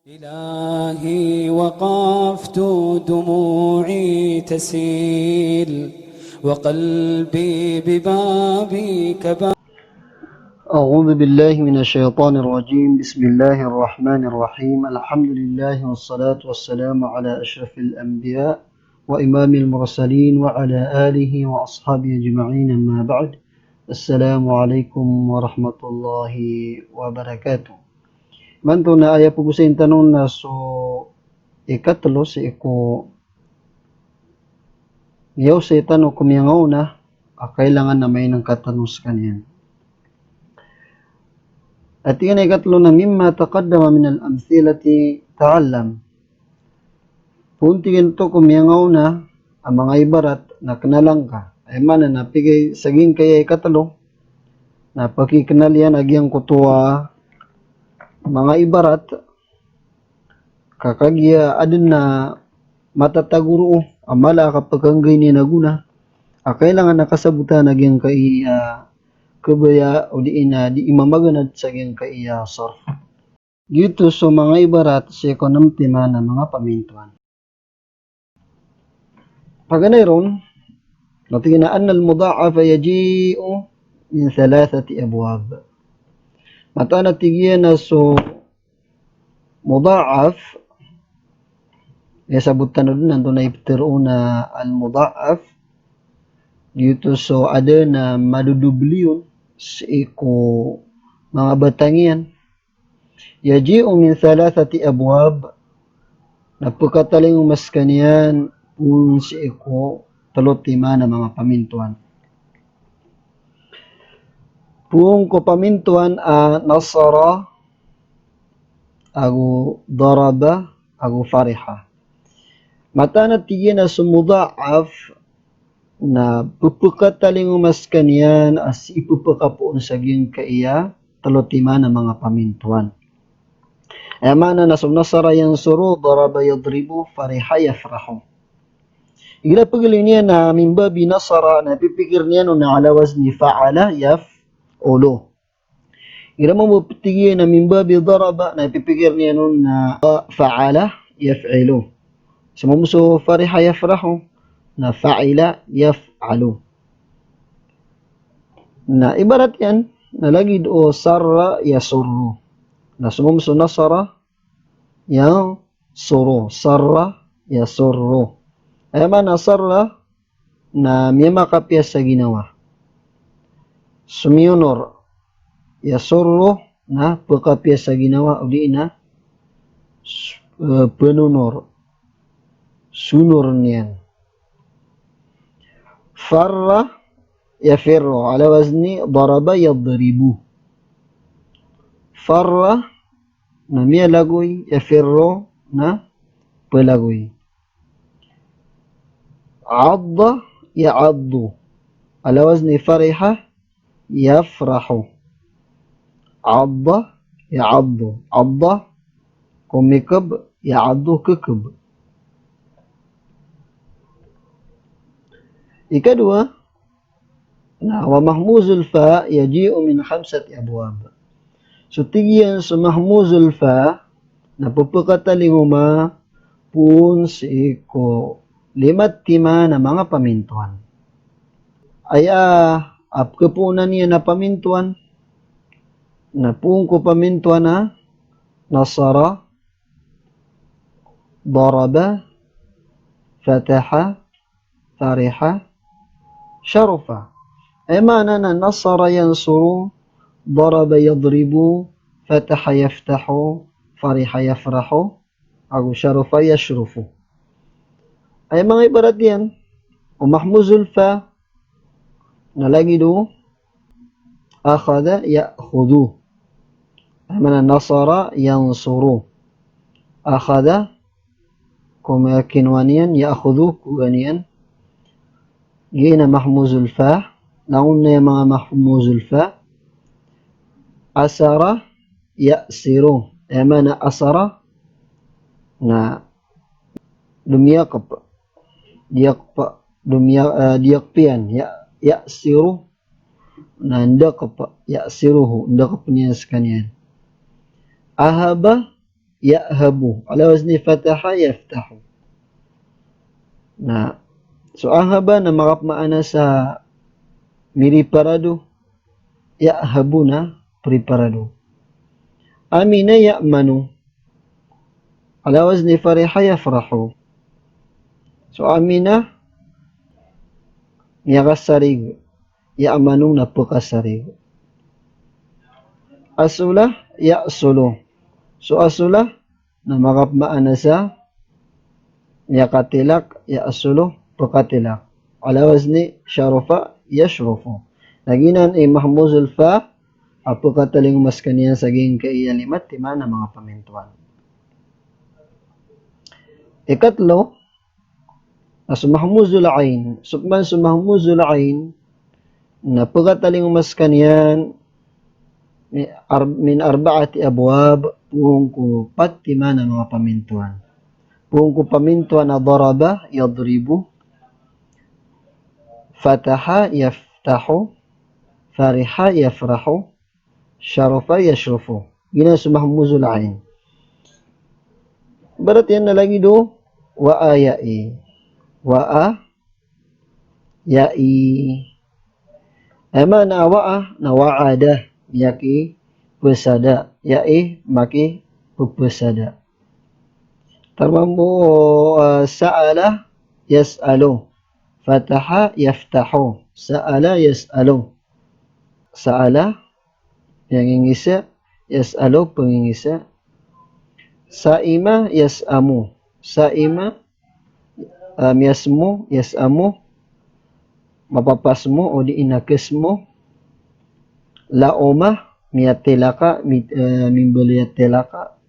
إلهي وقفت دموعي تسيل وقلبي ببابك أعوذ بالله من الشيطان الرجيم. بسم الله الرحمن الرحيم. الحمد لله والصلاة والسلام على أشرف الأنبياء وإمام المرسلين وعلى آله وأصحابه أجمعين، أما بعد. السلام عليكم ورحمة الله وبركاته. Manto na aya po sa tanong na ikatlo sa yaw sa tanong kumiyangaw na kailangan na may ng katanong sa kanyan. At yun ay ikatlo na mimma taqaddama min al-amthilati ta'allam. Puntingin to kumiyangaw na ang mga ibarat na kanalang ka. Ay mana na pigay saging kaya ikatlo na pakikanal yan agyang kutuwa mga ibarat kakagya adun na matataguro amala kapag hanggay ni naguna kailangan nakasabutan agyang kai kubaya o di imamaganad sa agyang kai sarf. Dito so mga ibarat sa ekonomtima na mga pamintuan. Paganay ron, natingin na annal mudha'afa yaji'u min thalathati abwab. Mata natigyan na mudha'af sabutan na doon nandun na iftiro na al-mudha'af dito ada na madudubliyon sa mga batangian. Yaji'u min thalathati abwab, napagkataling mas kanyan kung sa talot-lima na mga pamintuan. Kung ko pamintuan nasara, agu daraba, agu fariha. Mata na tigyan na sumudha'af na pupukataling umas kanyan as ipupakapoon sa gyung kaiya talot-lima na mga pamintuan. Ay mana na nasara yansuru, daraba yadribu, fariha yafrahu. Igla pagaling niya na mimbabi nasara na pipikir niya na ala wazni fa'ala yaf'ulu. Igla mo mapitigyan na mimbabi daraba na pipikir niya na fa'ala yaf'ilu. Sumuso fariha yafrahu na fa'ila yaf'alu. Na ibarat yan na lagi o sarra yasurru. Na sumuso nasara yansuru, sarra yasurru. Ay man sarra na may makapiyas sa ginawa. Sumiyunor yasurru na pagkapiyas sa ginawa o di na penunor sunur niyan. Farra yafirru ala wazni daraba yadribu. Farra na may lagoy, yafirru na palagoy. Adda ya'addu ala wazni fariha yafrahu. Adda ya'addu. Adda kumikab, ya'addu kikab. Ikadua na wa mahmuzul fa yaji'u min khamsati abwab. So tigyan sa mahmuzul fa na pupakatalinguma pun si limat-tima na mga pamintuan. Ay apkapunan niya na pamintuan na pun ko pamintuan na nasara, daraba, fataha, fariha, sharufa. Ay mana na nasara yansuru, daraba yadribu, fataha yaftahu, fariha yafrahu, agu sharufa yashrufu. Ay mga ibarat yan, umahmuzul fa, na lagi do, akhada ya'khudu. Ay mana nasara yansuru. Akhada, kumakinwaniyan, ya'khudu, kuganiyan. Gina mahmuzul fa, nauna yung mga mahmuzul fa. Asara ya'siru. Ay mana asara, na lumiyakap. Diyakpian ya'siru na ndakap ya'siruhu ndakap niya sa kanyan. Ahaba ya'habu. Ala wazni fataha yaftahu. Na, so ang haba na makapmaana sa miriparado, ya'habu na preparado. Amina ya'manu. Ala wazni fariha yafrahu. So amina yakasarig, ya'manu na pagkasarig. Asula ya'sulu. So asula na makapmaana sa yakatilak ya'sulu pagkatilak. Ala wazni syarafa yashrufu. Naginan ay mahmuzul fa apo kataling mas kaniya saging kaiyalimat tima na mga pamintuan. Ikatlo, sumahmuzul ain. Sukman sumahmuzul ain na pagkataling mas kaniyan min arba'ati abwab kung patima na mga pamintuan. Kung pamintuan na daraba yadribu, fataha yaftahu, fariha yafrahu, syarafa yashrufu. Gina sumahmuzul ain. Barat yan na lagi do wa'a ya'i. Wa'a ya'i. Ama na wa'a na wa'ada yaki pesada. Ya'i maki pupesada. Termampu sa'ala yas'alu. Fataha yaftahu. Sa'ala yas'alu. Sa'ala yang ingisa, yas'alu pengingisa. Sa'ima yas'amu. Sa'ima yasmu, yas'amu. Mapapasmu o di inakesmu. La'oma miyatilaka, mimbeliyatilaka.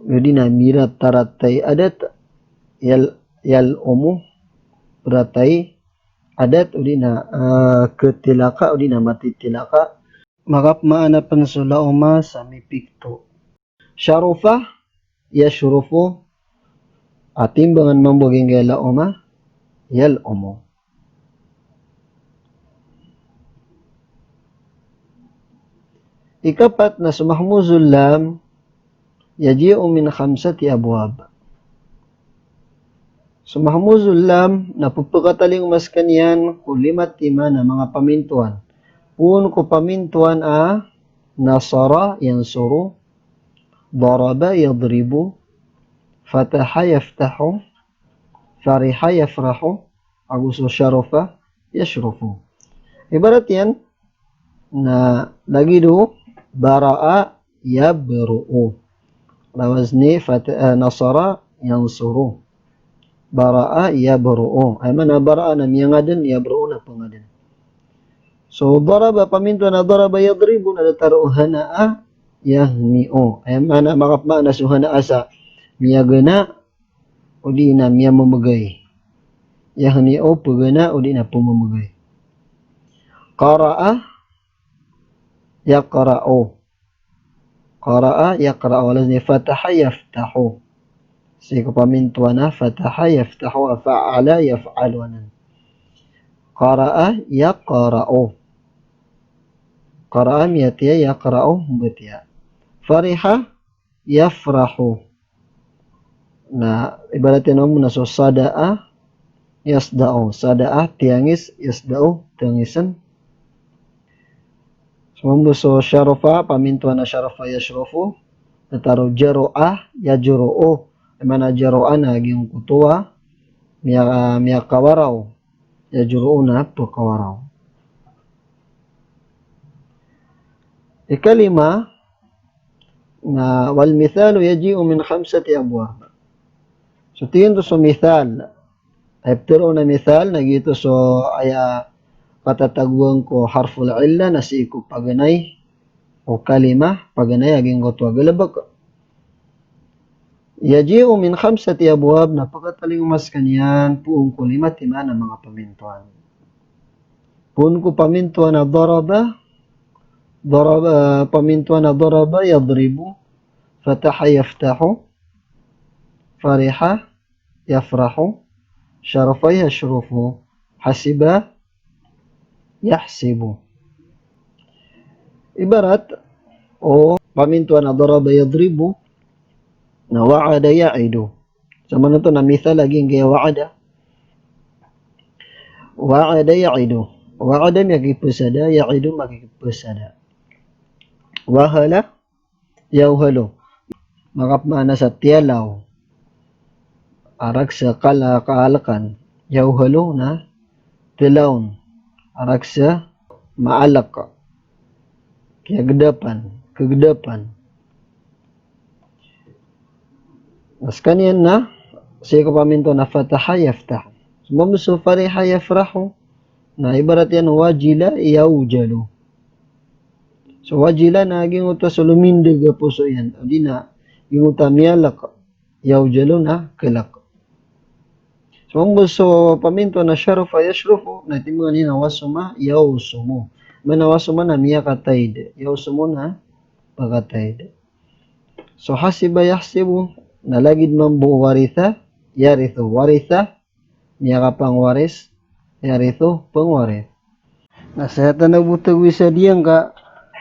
Jadi na mirat taratai adat yal umu beratai adat udina ketilaka udina mati tilaka. Makap maana pensula oma sami pikto. Syarufah yashrufu atimbangan mamboging gala oma yal umu. Ikapat na sumahmuzul lam yaji'u min khamsati abwab. Sumahmuzul lam na pupukataling mas kanyan kulimat tima na mga pamintuan. Pun ko pamintuan nasara yansuru, daraba yadribu, fataha yaftahu, fariha yafrahu, aguso syarafa yashrufu. Ibarat yan na lagi do bara'a yabru'u. Lawazni nasara yansuru. Bara'a yabru'u. Ay mana bara'a na miyangadan, yabru'u na pangadan. So, daraba, pamintuan na daraba yadribu na dataro hana'a yahni'u. Ay mana makapma na suhana'a sa miyagana o di na miyamamagay. Yahni'u pagana o di na pumamagay. Qara'a yaqra'u. Qara'a yaqra'u. Lazni fataha yaftahu. Siko pamintuan na fataha yaftahu fa'ala yaf'aluanan. Qara'a yaqra'u. Qara'a miyatiya yaqra'u mubatiya. Fariha yafrahu. Nah, ibaratnya namun naso sada'a yasda'u. Sada'a tiangis yasda'u tiangisan. Semambuso syarafa pamintuan na syarafa yashrufu. Nataro jaro'ah yajuru'u. Mana jaro'ah na yung kutuwa miya kawaraw. Yajuru'u na pagkawaraw. Ikalima na wal mithalu yaji'u min khamsati abwab. So tingin to so mithal. Ayptero na mithal nagito so aya katatagwang ko harful illa na si ko paganay o kalima paganay aging gotwa galabak. Yaji'u min khamsati abwab na pagkataling mas kanyan puong kulimat tima ng mga pamintuan. Puong ko pamintuan na daraba pamintuan na daraba yadribu, fataha yaftahu, fariha yafrahu, syarafa yashrufu, hasiba yahsibu. Ibarat o pamintuan na daraba yadribu na wa'ada ya'idu. Sama na to na mithal lagi kaya wa'ada. Wa'ada ya'idu. Wa'ada magipusada, ya'idu magipusada. Wahala yauhalo. Makapmana sa tiyalaw. Arak sa kaalakan. Yauhalo na tilawn. Arak sa maalak. Kagdapan. Mas kanyan na, siya ko paminto na fataha yaftah. Mamuso fariha yafrahu. Na ibarat yan wajila yaujalu. So wajila na ginguta sa lumindig puso yan. O di na, ginguta miyalak yaujalu na kilak. So mamuso paminto na syarafa yashrufu. Na timungan yun na wasuma yausumu. Manawasuma na miyakataid. Yausumu na pagataid. So hasiba yahsibu. Nalagid mambu waritha. Yarithu waritha. Miyakapang waris. Yarithu pangwaris. Nasehatan na butag wisa diyang ka.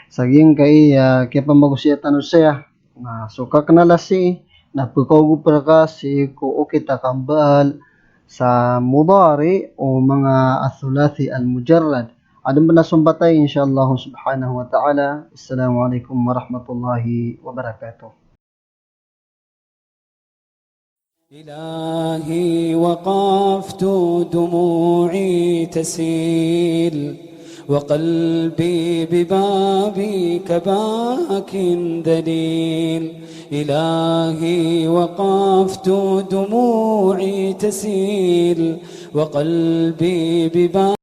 Saging kay kaya pamagusyatan usaya. Na sukak na lasi. Napukawag ka si ko kita kambal sa mudari o mga athulathi al-mujarrad. Adam ba nasumbatay insyaAllah subhanahu wa ta'ala. Assalamualaikum warahmatullahi wabarakatuh. إلهي وقفت دموعي تسيل وقلبي ببابك باك ذليل إلهي وقفت دموعي تسيل وقلبي ببابك